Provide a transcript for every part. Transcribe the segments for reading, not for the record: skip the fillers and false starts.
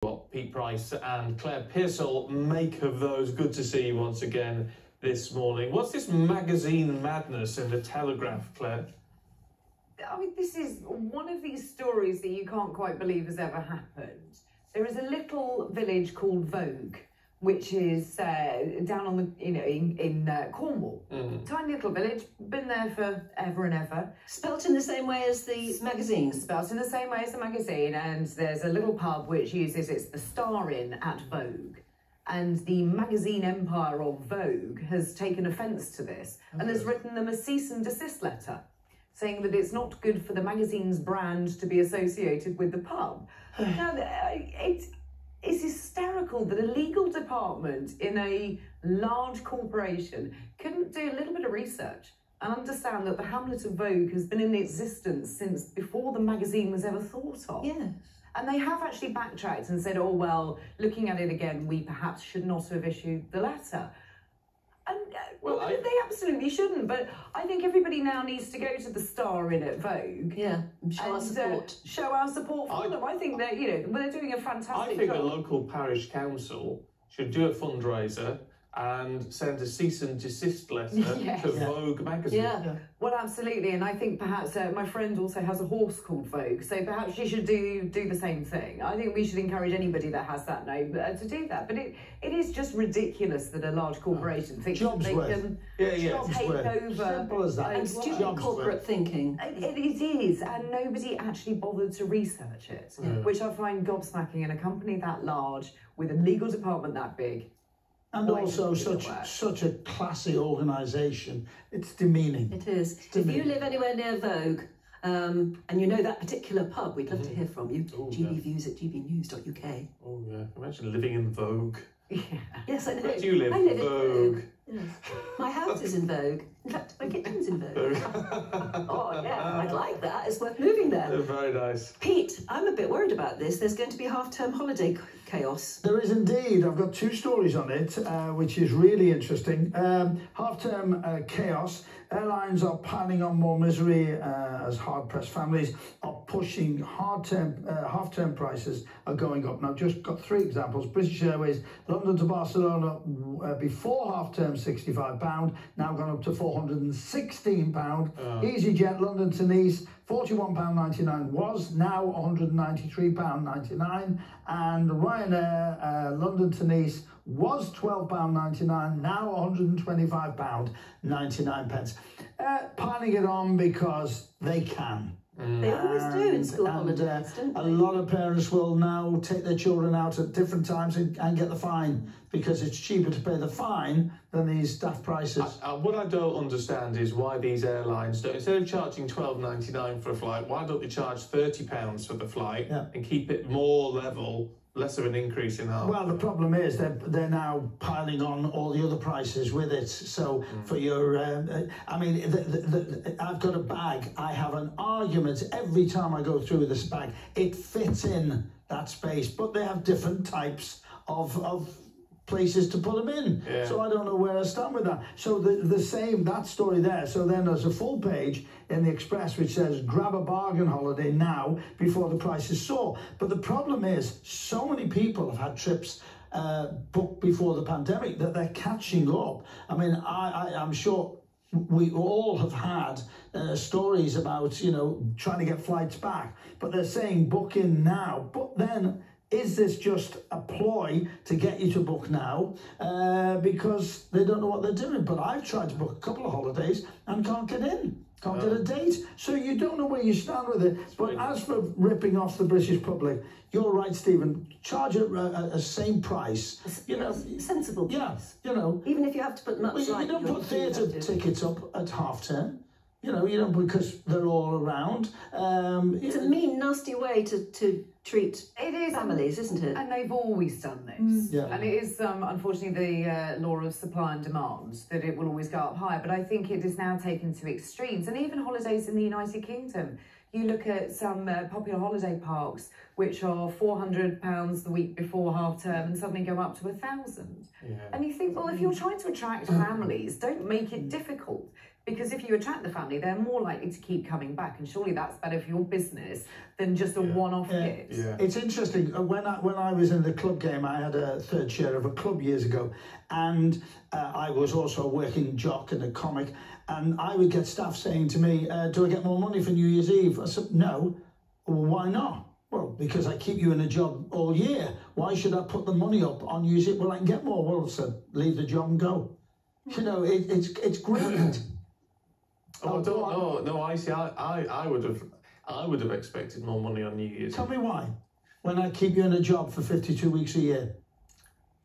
what Pete Price and Claire Pearsall make of those. Good to see you once again this morning. What's this magazine madness in the Telegraph, Claire? I mean, this is one of these stories that you can't quite believe has ever happened. There is a little village called Vogue, which is down on the, in Cornwall. Tiny little village, been there for ever and ever. Spelt in the same way as the magazine. Spelt in the same way as the magazine, and there's a little pub which uses, it's the Star Inn at Vogue. And the magazine empire of Vogue has taken offence to this and has written them a cease and desist letter, saying that it's not good for the magazine's brand to be associated with the pub. Now, it's hysterical that a legal department in a large corporation couldn't do a little bit of research and understand that the hamlet of Vogue has been in existence since before the magazine was ever thought of. Yes. And they have actually backtracked and said, oh, well, looking at it again, we perhaps should not have issued the letter. And they absolutely shouldn't, but I think everybody now needs to go to the Star Inn at Vogue. Yeah, and show our support. Show our support for them. I think that, they're doing a fantastic job. I think the local parish council should do a fundraiser and send a cease and desist letter to Vogue magazine. Yeah. Well, absolutely, and I think perhaps my friend also has a horse called Vogue, so perhaps she should do the same thing. I think we should encourage anybody that has that name to do that. But it is just ridiculous that a large corporation thinks that they can take over. Simple as that. And stupid corporate thinking. It is, and nobody actually bothered to research it, which I find gobsmacking in a company that large with a legal department that big. And also such a classy organisation. It's demeaning. It is. If you live anywhere near Vogue, and you know that particular pub, we'd love to hear from you. gbviews@gbnews.uk. Oh yeah, imagine living in Vogue. Yeah. Yes, I know. Where do you live? I live Vogue. In Vogue. Yes. My house is in Vogue. In fact, my kitchen's in Vogue. Oh yeah, I'd like that. It's worth moving there. Very nice. Pete, I'm a bit worried about this. There's going to be half-term holiday chaos. There is indeed. I've got two stories on it, which is really interesting. Half-term chaos. Airlines are piling on more misery as hard-pressed families are pushing half-term prices are going up. Now, just got three examples. British Airways, London to Barcelona, before half-term £65, now gone up to £416. EasyJet, London to Nice, £41.99 was, now £193.99. And Ryanair, London to Nice, was £12.99, now £125.99. Piling it on because they can. They always do in school holidays, don't they? A lot of parents will now take their children out at different times and get the fine because it's cheaper to pay the fine than these daft prices. What I don't understand is why these airlines don't, instead of charging £12.99 for a flight, why don't they charge £30 for the flight and keep it more level? Less of an increase in half. Well, the problem is they're now piling on all the other prices with it. So for your, I mean, I've got a bag. I have an argument every time I go through this bag. It fits in that space, but they have different types of places to put them in. Yeah. So I don't know where I stand with that. So that story there. So then there's a full page in the Express which says grab a bargain holiday now before the prices soar. But the problem is so many people have had trips booked before the pandemic that they're catching up. I mean, I'm sure we all have had stories about, trying to get flights back, but they're saying book in now. But then, is this just a ploy to get you to book now because they don't know what they're doing? But I've tried to book a couple of holidays and can't get in, can't get a date. So you don't know where you stand with it. But as for ripping off the British public, you're right, Stephen. Charge a same price. Sensible price. Yeah, Even if you have to put much you don't put theatre tickets up at half-term. You don't, because they're all around. It's a mean, nasty way to treat families, isn't it? And they've always done this. And it is, unfortunately, the law of supply and demand, that it will always go up higher. But I think it is now taken to extremes. And even holidays in the United Kingdom. You look at some popular holiday parks, which are £400 the week before half term and suddenly go up to £1,000. And you think, well, if you're trying to attract families, don't make it difficult. Because if you attract the family, they're more likely to keep coming back, and surely that's better for your business than just a one-off hit. Yeah. It's interesting. When I was in the club game, I had a third share of a club years ago, and I was also a working jock and a comic, and I would get staff saying to me, do I get more money for New Year's Eve? I said, no. Well, why not? Well, because I keep you in a job all year. Why should I put the money up on New Year's Eve? Well, I can get more. Well, so leave the job and go. You know, it's great. Oh, I don't know. No, I see. I would have expected more money on New Year's. Tell me why. When I keep you in a job for 52 weeks a year.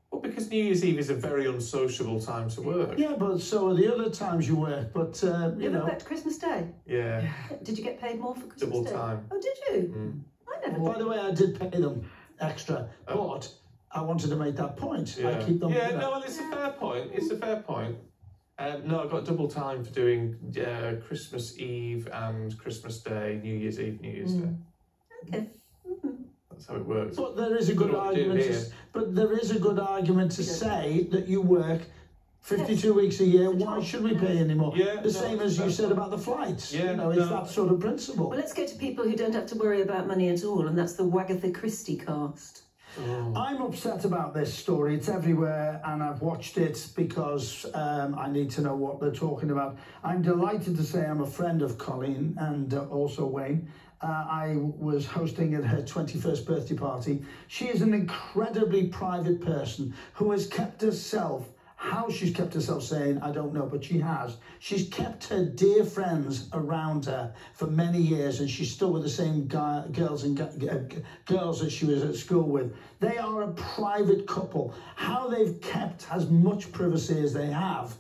Well, because New Year's Eve is a very unsociable time to work. Yeah, but so are the other times you work. But you know. Back to Christmas Day. Yeah. Did you get paid more for Christmas Double Day? time. Oh, did you? I never. By the way, I did pay them extra, but I wanted to make that point. Yeah. I keep them. Yeah, no, well, it's a fair point. It's a fair point. No, I got double time for doing Christmas Eve and Christmas Day, New Year's Eve, New Year's Day. Okay. That's how it works. But there is a good argument. But there is a good argument to say that you work 52 weeks a year. Why should we pay anymore? Yeah, the same as you said about the flights. Yeah, you know, it's that sort of principle. Well, let's go to people who don't have to worry about money at all, and that's the Wagatha Christie cast. I'm upset about this story. It's everywhere, and I've watched it because I need to know what they're talking about. I'm delighted to say I'm a friend of Colleen and also Wayne. I was hosting at her 21st birthday party. She is an incredibly private person who has kept herself. How she's kept herself sane, I don't know, but she has. She's kept her dear friends around her for many years, and she's still with the same girls that she was at school with. They are a private couple. How they've kept as much privacy as they have,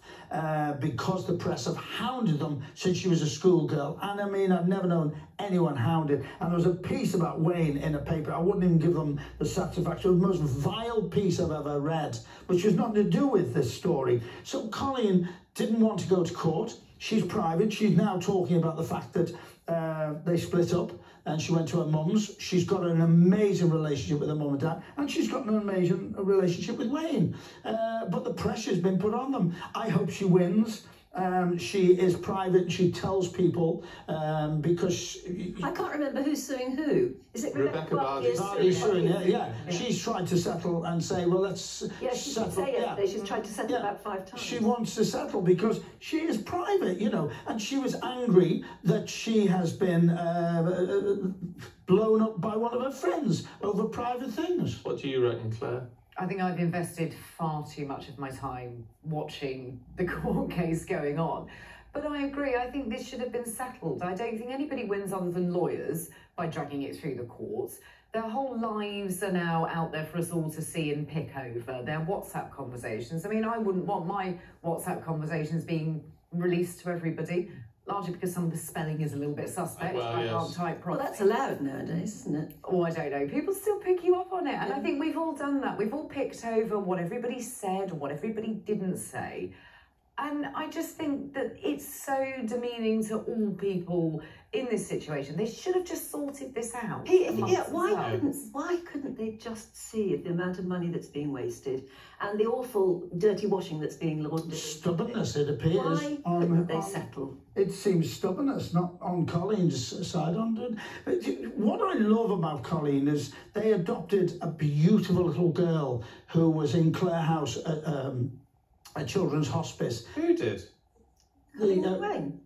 because the press have hounded them since she was a schoolgirl. And I mean, I've never known anyone hounded. And there was a piece about Wayne in a paper. I wouldn't even give them the satisfaction. It was the most vile piece I've ever read, which has nothing to do with this story. So Colleen didn't want to go to court. She's private. She's now talking about the fact that they split up and she went to her mum's. She's got an amazing relationship with her mum and dad, and she's got an amazing relationship with Wayne. But the pressure's been put on them. I hope she wins. She is private. She tells people because I can't remember who's suing who. Is it Rebecca Vardy's suing? Yeah. She's tried to settle and say, well, let's settle. She's tried to settle about 5 times. She wants to settle because she is private, you know, and she was angry that she has been blown up by one of her friends over private things. What do you reckon, Claire? I think I've invested far too much of my time watching the court case going on. But I agree, I think this should have been settled. I don't think anybody wins other than lawyers by dragging it through the courts. Their whole lives are now out there for us all to see and pick over. Their WhatsApp conversations. I mean, I wouldn't want my WhatsApp conversations being released to everybody. Largely because some of the spelling is a little bit suspect. Well, I can't type properly. Well, that's allowed nowadays, isn't it? Oh, I don't know. People still pick you up on it. And I think we've all done that. We've all picked over what everybody said or what everybody didn't say. And I just think that it's so demeaning to all people in this situation. They should have just sorted this out. Why couldn't they just see the amount of money that's being wasted and the awful dirty washing that's being laundered? Stubbornness, it appears. Why couldn't they settle? It seems stubbornness, not on Colleen's side. What I love about Colleen is they adopted a beautiful little girl who was in Clare House a children's hospice. Who did? Wayne?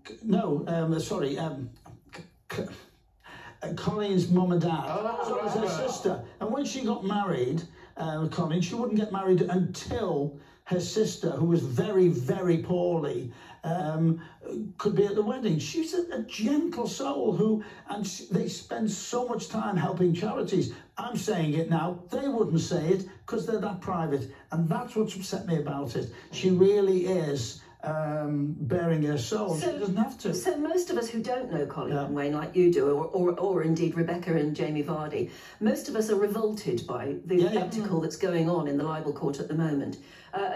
Colleen's mum and dad. So it was her sister. And when she got married, Colleen, she wouldn't get married until her sister, who was very, very poorly, could be at the wedding. She's a gentle soul they spend so much time helping charities. I'm saying it now. They wouldn't say it because they're that private. And that's what's upset me about it. She really is bearing her soul. She doesn't have to. So most of us who don't know Colleen and Wayne like you do, or indeed Rebecca and Jamie Vardy, most of us are revolted by the spectacle that's going on in the libel court at the moment.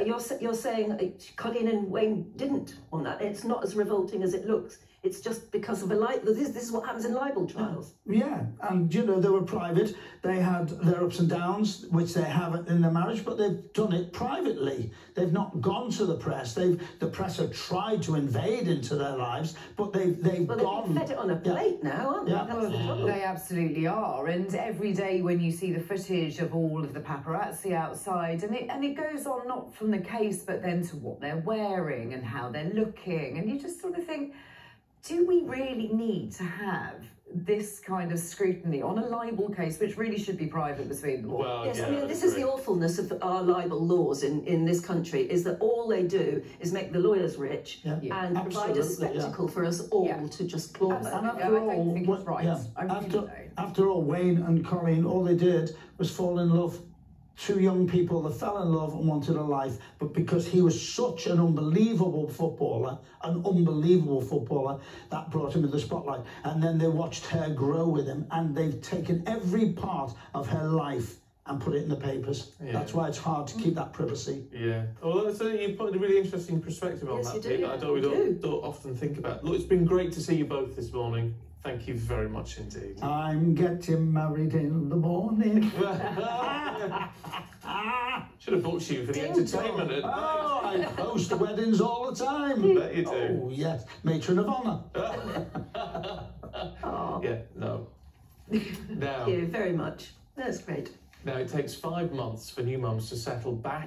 You're saying Colleen and Wayne didn't on that. It's not as revolting as it looks. It's just because of this is what happens in libel trials. Yeah, and you know, they were private. They had their ups and downs, which they haven't in their marriage, but they've done it privately. They've not gone to the press. The press have tried to invade into their lives, but they've gone. They've fed it on a plate now, aren't they? Yeah. That's the trouble. They absolutely are, and every day when you see the footage of all of the paparazzi outside, and it goes on not from the case, but then to what they're wearing and how they're looking, and you just sort of think, do we really need to have this kind of scrutiny on a libel case, which really should be private between them all? Well, yes, yeah, I mean, this is the awfulness of our libel laws in this country, is that all they do is make the lawyers rich and provide a spectacle for us all to just claw at. And after all, I don't think it's right. After all, Wayne and Colleen, all they did was fall in love. Two young people that fell in love and wanted a life, but because he was such an unbelievable footballer, that brought him in the spotlight. And then they watched her grow with him, and they've taken every part of her life and put it in the papers. Yeah. That's why it's hard to keep that privacy. Yeah. Well, so you put a really interesting perspective on that. You do. I don't often think about. Look, it's been great to see you both this morning. Thank you very much indeed. I'm getting married in the morning. Should have booked you for the entertainment at night. Oh, I host weddings all the time. I bet you do. Oh, yes. Matron of honour. Yeah, no. Now, Thank you very much. That's great. Now, it takes 5 months for new mums to settle back